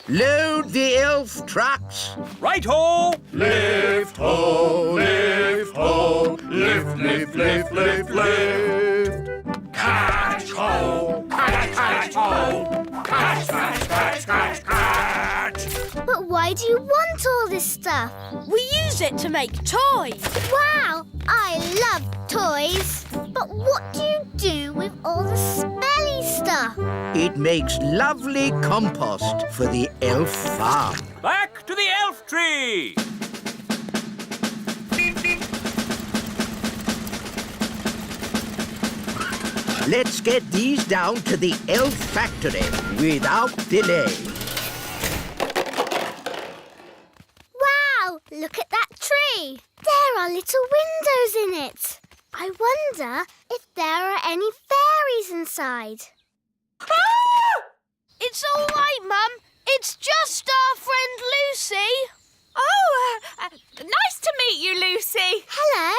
Load the elf trucks. Right-ho! Lift ho, lift ho, lift, lift, lift, lift, lift. Catch ho, catch, catch ho, catch, catch, catch, catch, catch. But why do you want all this stuff? We use it to make toys. Wow, I love toys. But what do you do with all the smelly stuff? It makes lovely compost for the elf farm. Back to the elf tree! Let's get these down to the elf factory without delay. Wow, look at that tree. There are little windows in it. I wonder if there are any fairies inside. Ah! It's all right, Mum. It's just our friend Lucy. Oh, nice to meet you, Lucy. Hello.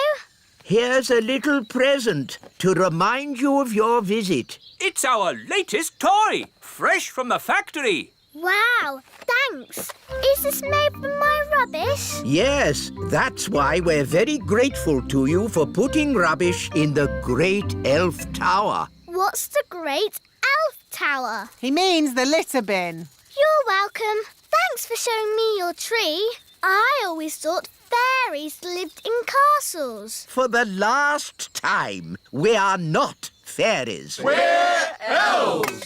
Here's a little present to remind you of your visit. It's our latest toy, fresh from the factory. Wow, thanks. Is this made from my rubbish? Yes, that's why we're very grateful to you for putting rubbish in the Great Elf Tower. What's the Great Elf Tower? He means the litter bin. You're welcome. Thanks for showing me your tree. I always thought fairies lived in castles. For the last time, we are not fairies. We're elves.